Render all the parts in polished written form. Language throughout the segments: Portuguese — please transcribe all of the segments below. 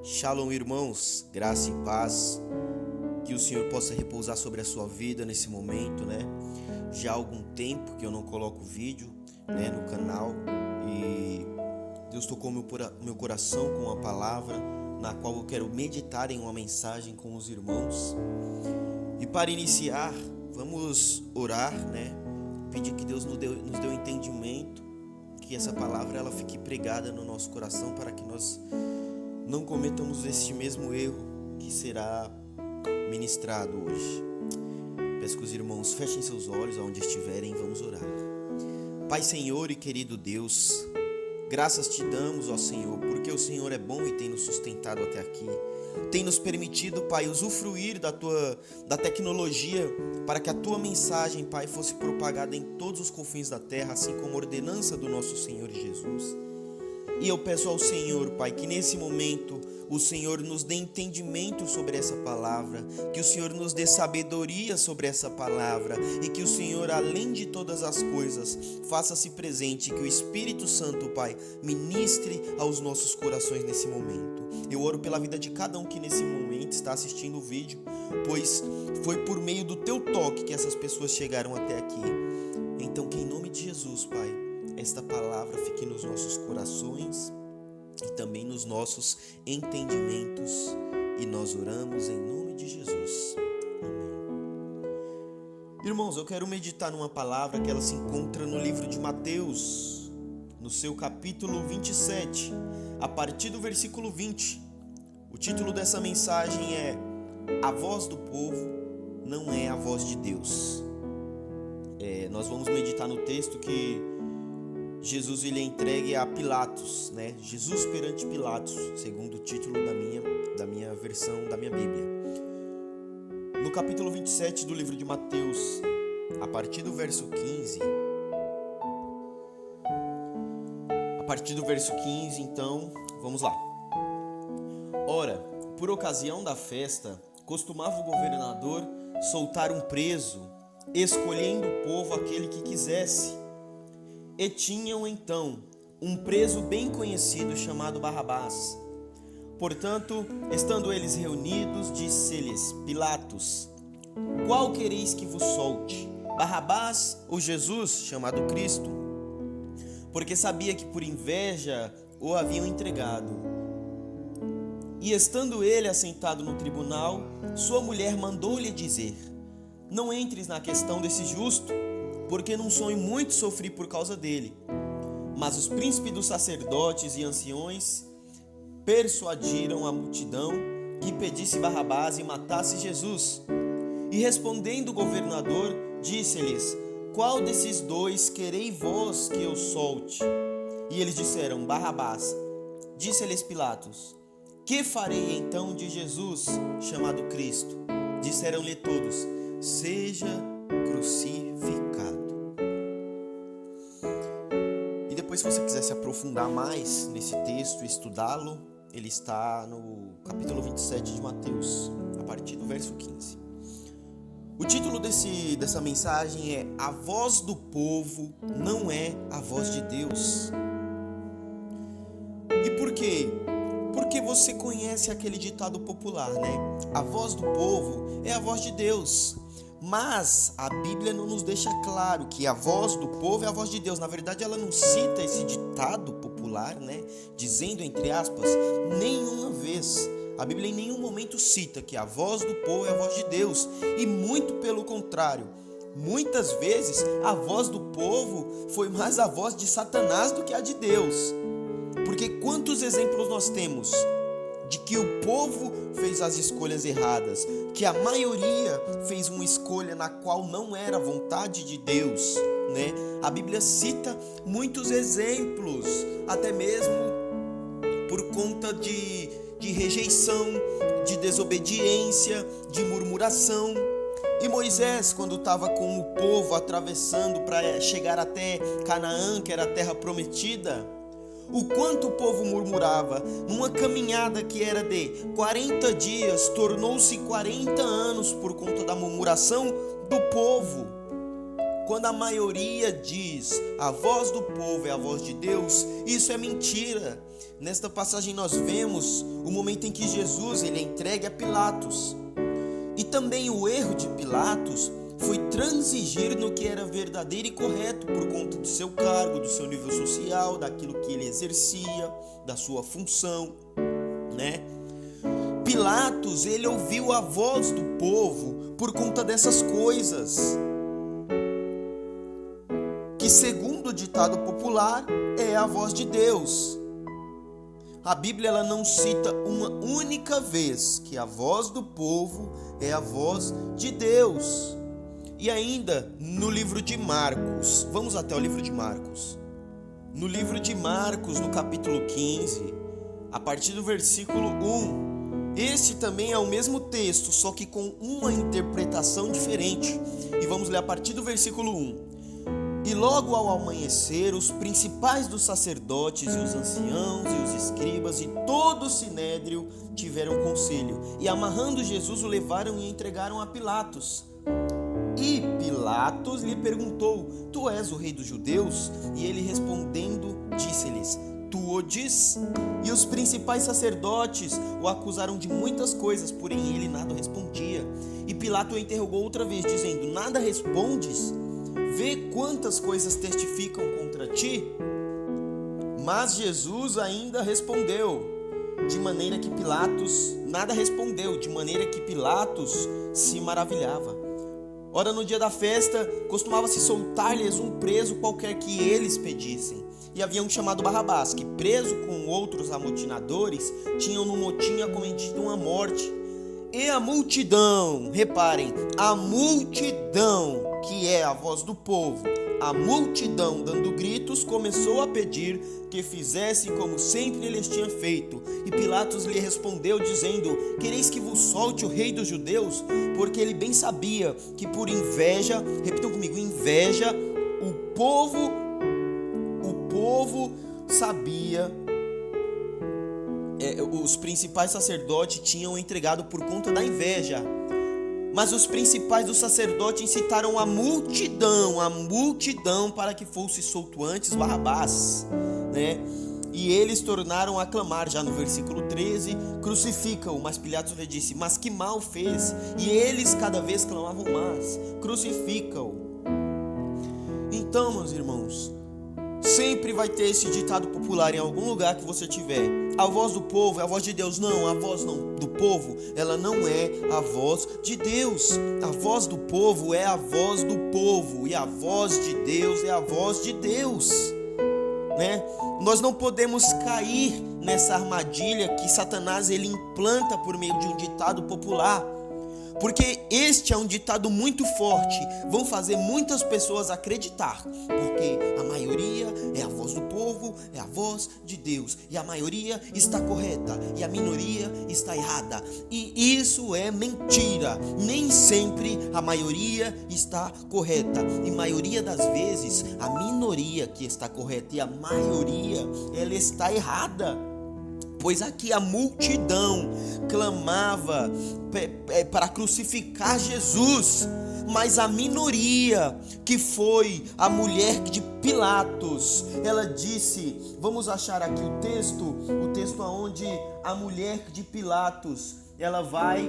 Shalom, irmãos, graça e paz, que o Senhor possa repousar sobre a sua vida nesse momento, Já há algum tempo que eu não coloco vídeo, no canal e Deus tocou meu coração com uma palavra na qual eu quero meditar em uma mensagem com os irmãos. E para iniciar, vamos orar, Pedir que Deus nos dê entendimento, que essa palavra ela fique pregada no nosso coração para que nós não cometamos este mesmo erro que será ministrado hoje. Peço que os irmãos fechem seus olhos aonde estiverem, vamos orar. Pai, Senhor e querido Deus, graças te damos, ó Senhor, porque o Senhor é bom e tem nos sustentado até aqui. Tem nos permitido, Pai, usufruir da tecnologia para que a Tua mensagem, Pai, fosse propagada em todos os confins da terra, assim como ordenança do nosso Senhor Jesus. E eu peço ao Senhor, Pai, que nesse momento o Senhor nos dê entendimento sobre essa palavra, que o Senhor nos dê sabedoria sobre essa palavra e que o Senhor, além de todas as coisas, faça-se presente, que o Espírito Santo, Pai, ministre aos nossos corações nesse momento. Eu oro pela vida de cada um que nesse momento está assistindo o vídeo, pois foi por meio do Teu toque que essas pessoas chegaram até aqui. Então, que em nome de Jesus, Pai, esta palavra fique nos nossos corações e também nos nossos entendimentos. E nós oramos em nome de Jesus. Amém. Irmãos, eu quero meditar numa palavra que ela se encontra no livro de Mateus, no seu capítulo 27, a partir do versículo 20. O título dessa mensagem é A Voz do Povo Não é a Voz de Deus. Nós vamos meditar no texto que Jesus ele é entregue a Pilatos, Jesus perante Pilatos, segundo o título da minha versão, da minha Bíblia. No capítulo 27 do livro de Mateus, a partir do verso 15, então, vamos lá. Ora, por ocasião da festa, costumava o governador soltar um preso, escolhendo o povo aquele que quisesse. E tinham então um preso bem conhecido chamado Barrabás. Portanto, estando eles reunidos, disse-lhes Pilatos: Qual quereis que vos solte? Barrabás ou Jesus, chamado Cristo? Porque sabia que por inveja o haviam entregado. E estando ele assentado no tribunal, sua mulher mandou-lhe dizer: Não entres na questão desse justo, porque num sonho muito sofri por causa dele. Mas os príncipes dos sacerdotes e anciões persuadiram a multidão que pedisse Barrabás e matasse Jesus. E respondendo o governador, disse-lhes: Qual desses dois querei vós que eu solte? E eles disseram: Barrabás. Disse-lhes Pilatos: Que farei então de Jesus, chamado Cristo? Disseram-lhe todos: Seja crucificado. E depois, se você quiser se aprofundar mais nesse texto e estudá-lo, ele está no capítulo 27 de Mateus, a partir do verso 15. O título dessa mensagem é A Voz do Povo Não é a Voz de Deus. E por quê? Porque você conhece aquele ditado popular, A voz do povo é a voz de Deus. Mas a Bíblia não nos deixa claro que a voz do povo é a voz de Deus. Na verdade, ela não cita esse ditado popular, dizendo, entre aspas, nenhuma vez. A Bíblia em nenhum momento cita que a voz do povo é a voz de Deus. E muito pelo contrário. Muitas vezes, a voz do povo foi mais a voz de Satanás do que a de Deus. Porque quantos exemplos nós temos de que o povo fez as escolhas erradas, que a maioria fez uma escolha na qual não era a vontade de Deus, A Bíblia cita muitos exemplos, até mesmo por conta de rejeição, de desobediência, de murmuração. E Moisés, quando estava com o povo atravessando para chegar até Canaã, que era a terra prometida, o quanto o povo murmurava. Numa caminhada que era de 40 dias, tornou-se 40 anos por conta da murmuração do povo. Quando a maioria diz a voz do povo é a voz de Deus, isso é mentira. Nesta passagem nós vemos o momento em que Jesus ele é entregue a Pilatos. E também o erro de Pilatos foi transigir no que era verdadeiro e correto por conta do seu cargo, do seu nível social, daquilo que ele exercia, da sua função, né? Pilatos, ele ouviu a voz do povo por conta dessas coisas, que segundo o ditado popular, é a voz de Deus. A Bíblia ela não cita uma única vez que a voz do povo é a voz de Deus. E ainda no livro de Marcos, vamos até o livro de Marcos. No livro de Marcos, no capítulo 15, a partir do versículo 1, este também é o mesmo texto, só que com uma interpretação diferente. E vamos ler a partir do versículo 1. E logo ao amanhecer, os principais dos sacerdotes e os anciãos e os escribas e todo o sinédrio tiveram conselho. E amarrando Jesus, o levaram e entregaram a Pilatos. E Pilatos lhe perguntou: Tu és o rei dos judeus? E ele respondendo, disse-lhes: Tu o diz? E os principais sacerdotes o acusaram de muitas coisas, porém ele nada respondia. E Pilatos o interrogou outra vez, dizendo: Nada respondes? Vê quantas coisas testificam contra ti. Mas Jesus ainda respondeu, de maneira que Pilatos nada respondeu, de maneira que Pilatos se maravilhava. Ora, no dia da festa, costumava-se soltar-lhes um preso qualquer que eles pedissem. E haviam chamado Barrabás, que preso com outros amotinadores, tinham no motim acometido uma morte. E a multidão, reparem, a multidão, que é a voz do povo, a multidão dando gritos, começou a pedir que fizesse como sempre eles tinham feito. E Pilatos lhe respondeu, dizendo: Quereis que vos solte o rei dos judeus? Porque ele bem sabia que por inveja, repitam comigo, inveja, o povo sabia, os principais sacerdotes tinham entregado por conta da inveja. Mas os principais dos sacerdotes incitaram a multidão para que fosse solto antes Barrabás, né? E eles tornaram a clamar, já no versículo 13, crucifica-o. Mas Pilatos lhe disse: Mas que mal fez? E eles cada vez clamavam mais: crucifica-o. Então, meus irmãos, sempre vai ter esse ditado popular em algum lugar que você tiver: a voz do povo é a voz de Deus. Não, a voz do povo, ela não é a voz de Deus. A voz do povo é a voz do povo, e a voz de Deus é a voz de Deus, né? Nós não podemos cair nessa armadilha que Satanás ele implanta por meio de um ditado popular, porque este é um ditado muito forte. Vão fazer muitas pessoas acreditar, porque a maioria é a voz do povo, é a voz de Deus, e a maioria está correta e a minoria está errada. E isso é mentira. Nem sempre a maioria está correta, e maioria das vezes a minoria que está correta e a maioria ela está errada. Pois aqui a multidão clamava para crucificar Jesus, mas a minoria, que foi a mulher de Pilatos, ela disse, vamos achar aqui o texto onde a mulher de Pilatos, ela vai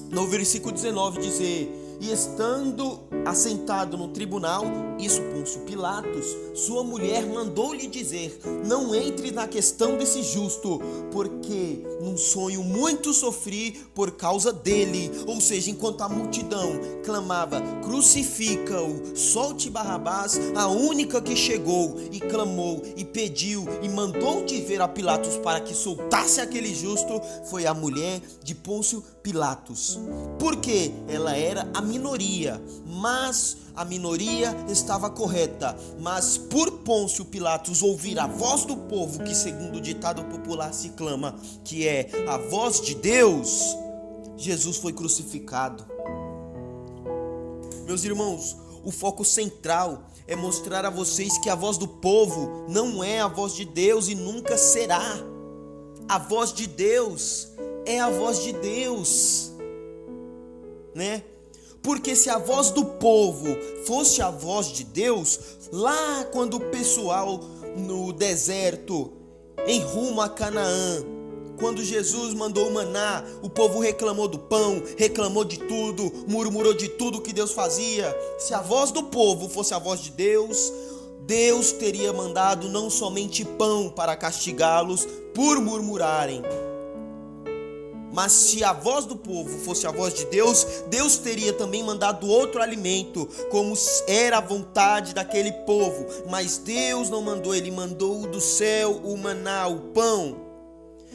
no versículo 19 dizer: E estando assentado no tribunal, isso Pôncio Pilatos, sua mulher mandou-lhe dizer: Não entre na questão desse justo, porque num sonho muito sofri por causa dele. Ou seja, enquanto a multidão clamava: Crucifica-o, solte Barrabás, a única que chegou e clamou e pediu e mandou de ver a Pilatos para que soltasse aquele justo foi a mulher de Pôncio Pilatos. Porque ela era a minoria, mas a minoria estava correta. Mas por Pôncio Pilatos ouvir a voz do povo, que segundo o ditado popular se clama que é a voz de Deus, Jesus foi crucificado. Meus irmãos, o foco central é mostrar a vocês que a voz do povo não é a voz de Deus e nunca será. A voz de Deus é a voz de Deus, né? Porque se a voz do povo fosse a voz de Deus, lá quando o pessoal no deserto em rumo a Canaã. Quando Jesus mandou o maná, o povo reclamou do pão, reclamou de tudo, murmurou de tudo que Deus fazia. Se a voz do povo fosse a voz de Deus, Deus teria mandado não somente pão para castigá-los por murmurarem, mas se a voz do povo fosse a voz de Deus, Deus teria também mandado outro alimento, como era a vontade daquele povo. Mas Deus não mandou, Ele mandou do céu o maná, o pão.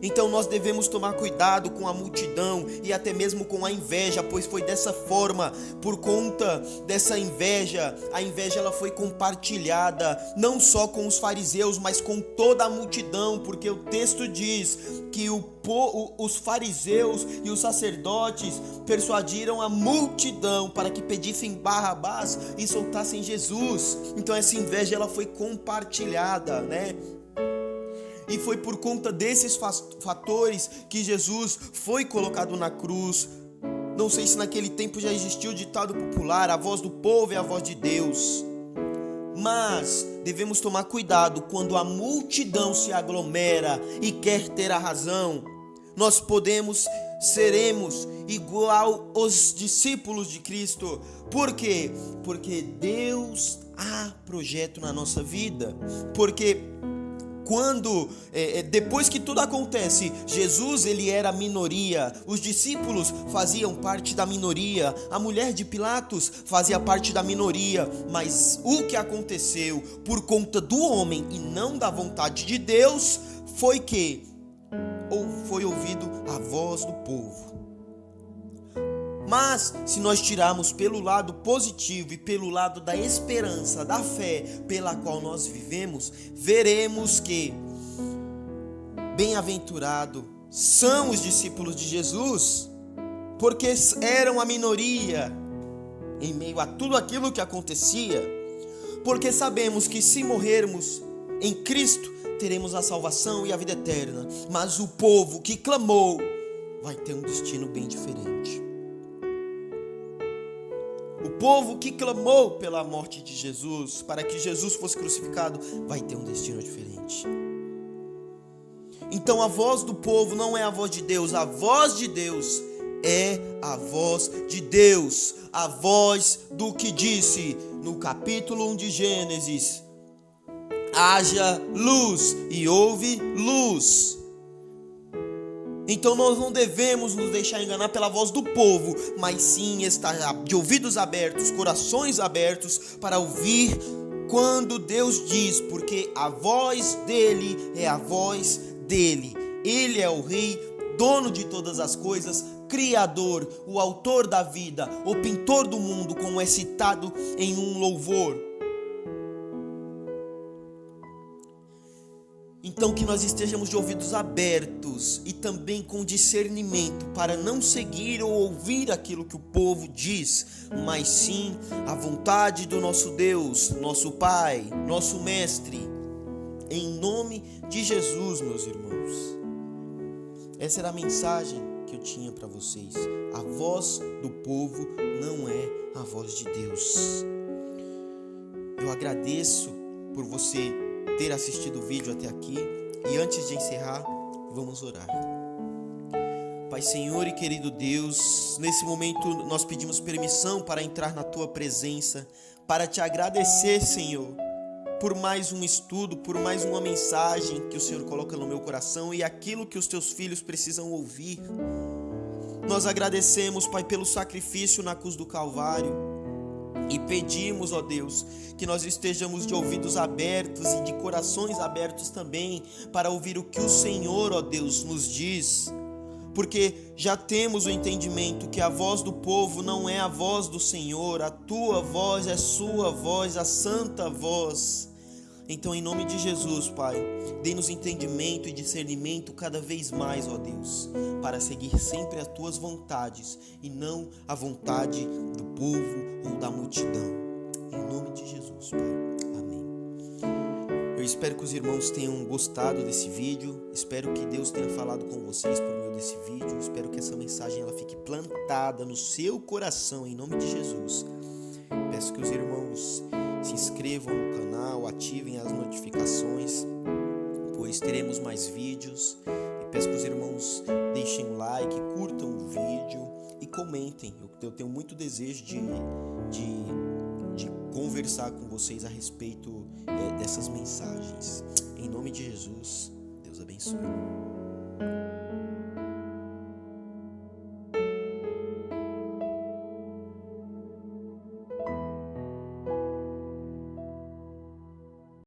Então nós devemos tomar cuidado com a multidão e até mesmo com a inveja, pois foi dessa forma, por conta dessa inveja, a inveja ela foi compartilhada, não só com os fariseus, mas com toda a multidão, porque o texto diz que os fariseus e os sacerdotes persuadiram a multidão para que pedissem Barrabás e soltassem Jesus. Então essa inveja ela foi compartilhada, né? E foi por conta desses fatores que Jesus foi colocado na cruz. Não sei se naquele tempo já existiu o ditado popular: a voz do povo é a voz de Deus. Mas devemos tomar cuidado quando a multidão se aglomera e quer ter a razão. Nós seremos igual aos discípulos de Cristo. Por quê? Porque Deus há projeto na nossa vida. Porque depois que tudo acontece, Jesus ele era a minoria, os discípulos faziam parte da minoria, a mulher de Pilatos fazia parte da minoria, mas o que aconteceu por conta do homem e não da vontade de Deus foi ouvido a voz do povo. Mas se nós tirarmos pelo lado positivo e pelo lado da esperança, da fé pela qual nós vivemos, veremos que bem-aventurado são os discípulos de Jesus, porque eram a minoria em meio a tudo aquilo que acontecia, porque sabemos que se morrermos em Cristo, teremos a salvação e a vida eterna, mas o povo que clamou vai ter um destino bem diferente. O povo que clamou pela morte de Jesus, para que Jesus fosse crucificado, vai ter um destino diferente. Então a voz do povo não é a voz de Deus, a voz de Deus é a voz de Deus, a voz do que disse no capítulo 1 de Gênesis: haja luz e houve luz. Então nós não devemos nos deixar enganar pela voz do povo, mas sim estar de ouvidos abertos, corações abertos para ouvir quando Deus diz, porque a voz dele é a voz dele. Ele é o Rei, dono de todas as coisas, Criador, o autor da vida, o pintor do mundo, como é citado em um louvor. Então que nós estejamos de ouvidos abertos e também com discernimento para não seguir ou ouvir aquilo que o povo diz, mas sim a vontade do nosso Deus, nosso Pai, nosso Mestre, em nome de Jesus, meus irmãos. Essa era a mensagem que eu tinha para vocês. A voz do povo não é a voz de Deus. Eu agradeço por você ter assistido o vídeo até aqui, e antes de encerrar, vamos orar. Pai, Senhor e querido Deus, nesse momento nós pedimos permissão para entrar na Tua presença, para Te agradecer, Senhor, por mais um estudo, por mais uma mensagem que o Senhor coloca no meu coração e aquilo que os Teus filhos precisam ouvir. Nós agradecemos, Pai, pelo sacrifício na cruz do Calvário. E pedimos, ó Deus, que nós estejamos de ouvidos abertos e de corações abertos também para ouvir o que o Senhor, ó Deus, nos diz. Porque já temos o entendimento que a voz do povo não é a voz do Senhor, a Tua voz é Sua voz, a santa voz. Então, em nome de Jesus, Pai, dê-nos entendimento e discernimento cada vez mais, ó Deus, para seguir sempre as Tuas vontades e não a vontade do povo ou da multidão. Em nome de Jesus, Pai. Amém. Eu espero que os irmãos tenham gostado desse vídeo. Espero que Deus tenha falado com vocês por meio desse vídeo. Espero que essa mensagem ela fique plantada no seu coração, em nome de Jesus. Peço que os irmãos se inscrevam no canal, ativem as notificações, pois queremos mais vídeos. E peço que os irmãos deixem um like, curtam o vídeo e comentem. Eu tenho muito desejo de conversar com vocês a respeito dessas mensagens. Em nome de Jesus, Deus abençoe.